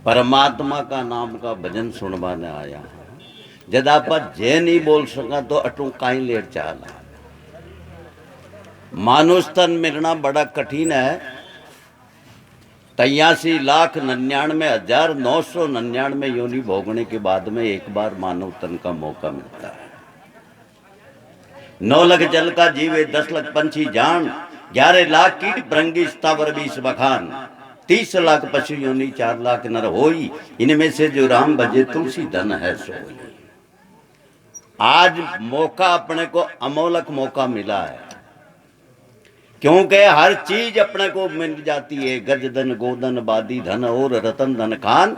परमात्मा का नाम का भजन सुनवाने आया। जद आप जे नहीं बोल सका तो अटू काई लेर चाल। मानुष तन मिलना बड़ा कठिन है। 83,99,999 योनि भोगने के बाद में एक बार मानव तन का मौका मिलता है। 9 लाख जल का जीवे, 10 लाख पंछी जान, 11 लाख कीट भृंगी स्थावर 20 बखान, 30 लाख पशु योनि, 4 लाख नर होई, इनमें से जो राम भजे तुलसी धन है सोई। आज मौका अपने को अमोलक मौका मिला है, क्योंकि हर चीज अपने को मिल जाती है। गज धन गोधन बादी धन और रतन धन खान,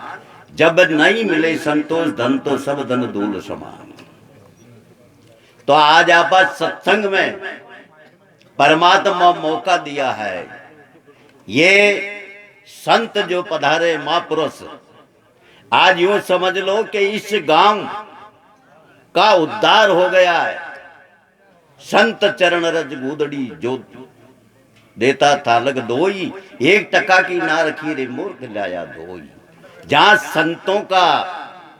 जब नहीं मिले संतोष धन तो सब धन धूल समान। तो आज आप सत्संग में परमात्मा मौका दिया है। ये संत जो पधारे महापुरुष, आज यूं समझ लो कि इस गांव का उद्धार हो गया है। संत चरण रज गुदड़ी जो देता थालक दोई, 1 टका की ना रखी रे मूर्ख लाया दोई। जहां संतों का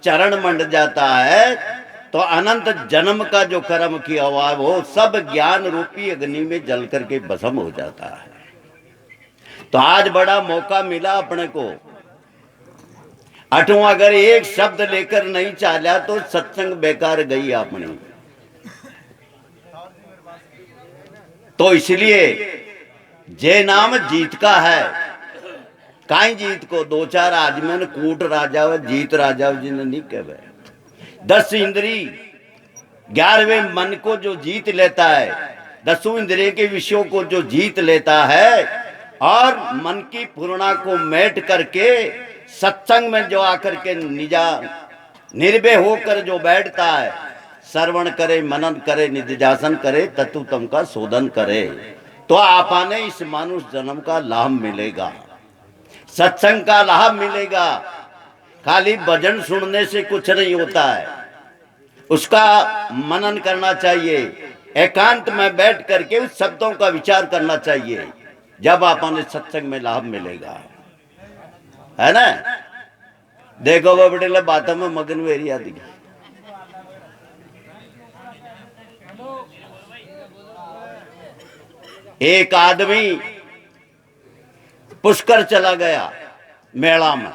चरण मंड जाता है तो अनंत जन्म का जो कर्म किया हुआ है वो सब ज्ञान रूपी अग्नि में जल करके भस्म हो जाता है। तो आज बड़ा मौका मिला अपने को। अठों अगर एक शब्द लेकर नहीं चाला तो सत्संग बेकार गई अपनी। तो इसलिए जे नाम जीत का है। काई जीत को 2-4 आदमी कूट राजा व जीत राजा जिन्हें नहीं कहवे। 10 इंद्री 11वें मन को जो जीत लेता है, 10 इंद्रिय के विषयों को जो जीत लेता है और मन की पूर्णा को मेट करके सत्संग में जो आकर के निजा निर्भय होकर जो बैठता है, श्रवण करे, मनन करे, निधिध्यासन करे, तत्वतम का शोधन करे, तो आपने इस मानुष जन्म का लाभ मिलेगा, सत्संग का लाभ मिलेगा। खाली भजन सुनने से कुछ नहीं होता है, उसका मनन करना चाहिए। एकांत में बैठ करके उस शब्दों का विचार करना चाहिए, जब आपने सत्संग में लाभ मिलेगा, है ना। देखो वो बड़े बातों में मगन वेरी आदि। एक आदमी पुष्कर चला गया मेला में।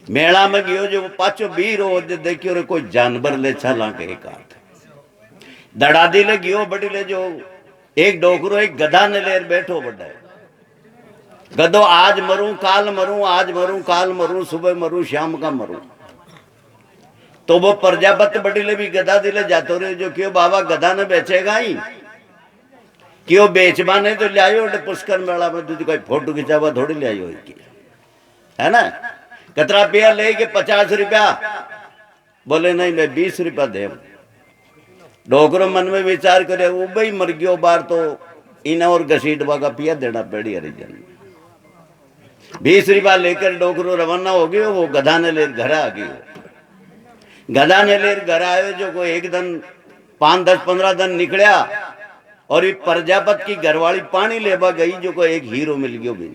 मेला में गयो जो पाचो बीर हो देखियो रे कोई जानवर ले चला के एक हाथ दड़ादी ले गयो बड़ी ले जो एक डोकरो एक गधा ने लेर बैठो बड़ा गधो आज मरूं काल मरूं, आज मरूं काल मरूं, सुबह मरूं शाम का मरूं। तो वो प्रजापति बड़ी ले भी गधा दिले जातो रे जो क्यों बाबा गधा ने बेचेगा ही क्यों बेचवा नहीं तो लियायो पुष्कर मेला में तुझे कोई फोटो खिंचावा थोड़ी लियायो है ना। कतरा पिया ले के 50 रुपया, बोले नहीं मैं 20 रुपया दे। डोकरो मन में विचार करे वो भाई मर गयो बार तो इन्हें और घसीटवा का पिया देना पड़ी हरिजन। 20 रुपया लेकर डोकरो रवाना हो गयो। वो गधा ने ले घर आ गयो। गधा ने ले घर आयो जो कोई एक दिन 5, 10, 15 दिन निकलिया और ये प्रजापत की घरवाली पानी लेवा गई जो कोई एक हीरो मिल गयो। भी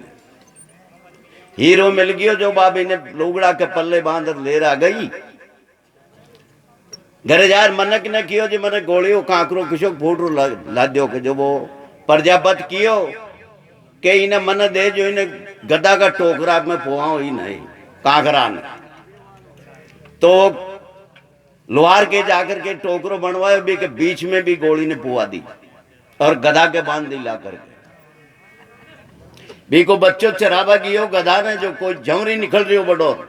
हीरो मिल गयो जो बाबी ने लुगड़ा के पल्ले बांध ले आ गई। घर जार मनक ने कियो जो मैंने गोलियों कांकरो किशो फूटरो ला दो के जो वो प्रजापत कियो के इन्हें मन दे जो इन्हें गदा का टोकरा में पोआओ ही नहीं कांकरा ने। तो लोहार के जाकर के टोकरो बनवाए भी के बीच में भी गोली ने पुआ दी और गधा के बांध दी ला करके। भी को बच्चों चरावा गियो गधा ने जो कोई जमरी निकल रही हो बड़ो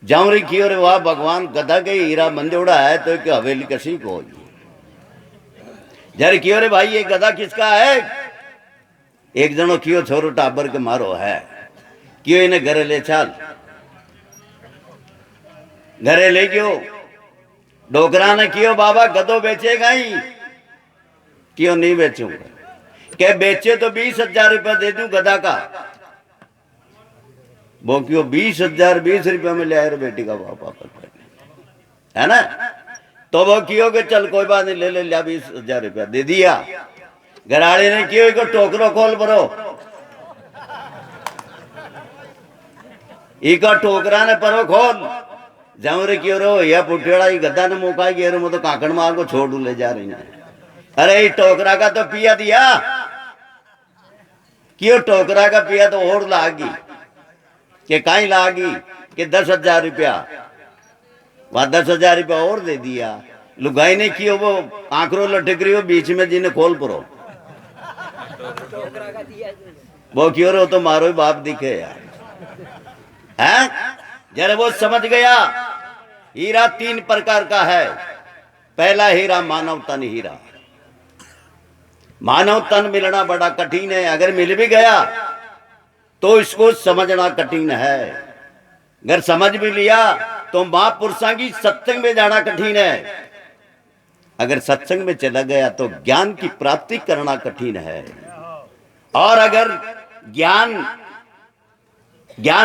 जमरी की और वाह भगवान गधा के हीरा मंदोड़ा है तो एक हवेली कसी को जर की रे भाई ये गधा किसका है। एक जनो कियो छोरो टाबर के मारो है क्यों इन्हें घरे ले चल। घरे ले गयो। डोकरा ने कियो बाबा गधो बेचेगा ही क्यों नहीं बेचूंगा के बेचे तो 20,000 रुपया दे दूं गधा का। वो क्यों 20,000 20 रुपया में ले आए बेटी का बापा है ना। तो वो क्यों के चल कोई बात नहीं ले ले लिया 20,000 रुपया दे दिया। घराड़े ने क्यों को टोकरो खोल बरो इका ठोकरा ने परो खोल जाऊं रे क्यों रो या पुटेड़ा ही गद्दा ने मौका ही रो तो काकड़ मार को छोड़ ले जा रही है। अरे टोकरा का तो पिया दिया क्यों टोकरा का पिया तो और लागी के कहीं लागी कि 10,000 रुपया वह 10,000 रुपया और दे दिया लुगाई ने क्यों वो आंकड़ों लटक रही हो बीच में जिन्हें खोल परो वो क्यों रो तो मारो ही बाप दिखे यार है। जरा वो समझ गया हीरा 3 प्रकार का है। पहला हीरा मानव तन हीरा। मानव तन मिलना बड़ा कठिन है, अगर मिल भी गया तो इसको समझना कठिन है। अगर समझ भी लिया तो महापुरुषों की सत्संग में जाना कठिन है। अगर सत्संग में चला गया तो ज्ञान की प्राप्ति करना कठिन है। और अगर ज्ञान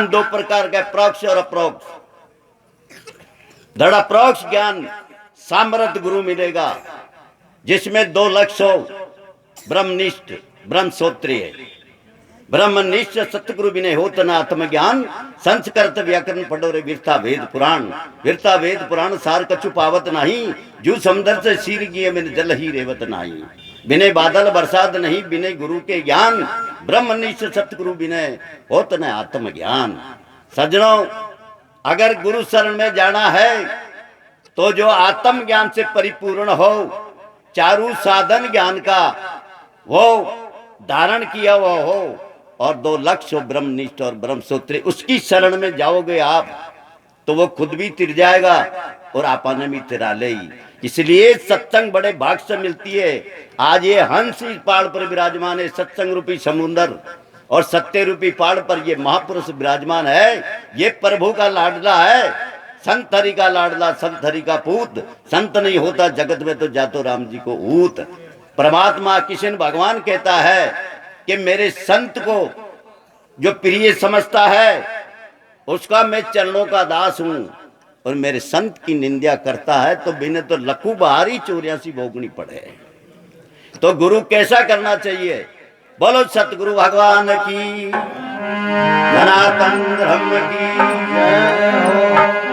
2 प्रकार का, प्रोक्ष और अप्रोक्ष। दृढ़ प्रोक्ष ज्ञान सामर्थ गुरु मिलेगा जिसमें 2 लक्ष्य हो, ब्रह्मनिष्ठ ब्रह्मश्रोत्रिय। ब्रह्मनिष्ठ सतगुरु विनय होत न आत्मज्ञान, संस्कृत व्याकरण पढ़ो रे विरता वेद पुराण। विरता वेद पुराण सार कछु पावत नहीं, जू समुद्र से सीर किए में जल ही रेवत नहीं। बिने बादल बरसात नहीं, बिने गुरु के ज्ञान। ब्रह्मनिष्ठ सतगुरु विनय होत न आत्मज्ञान। सज्जनों, अगर गुरु शरण में जाना है तो जो आत्म ज्ञान से परिपूर्ण हो, चारू साधन ज्ञान का वो धारण किया हुआ हो, और 2 लक्ष्य हो, ब्रह्मनिष्ठ और ब्रह्मसूत्री, उसकी शरण में जाओगे आप तो वो खुद भी तिर जाएगा और आपने भी तिरा ले। इसलिए सत्संग बड़े भाग से मिलती है। आज ये हंस इस पहाड़ पर विराजमान है, सत्संग रूपी समुंदर, और सत्य रूपी पहाड़ पर ये महापुरुष विराजमान है। ये प्रभु का लाडला है, संत हरि का लाडला, संत हरि का पूत। संत नहीं होता जगत में तो जातो राम जी को ऊत। परमात्मा कृष्ण भगवान कहता है कि मेरे संत को जो प्रिय समझता है उसका मैं चरणों का दास हूं, और मेरे संत की निंदा करता है तो बिना तो लकू बहारी 84 भोगनी पड़े। तो गुरु कैसा करना चाहिए? बोलो सतगुरु भगवान की, सनातन धर्म की जय हो।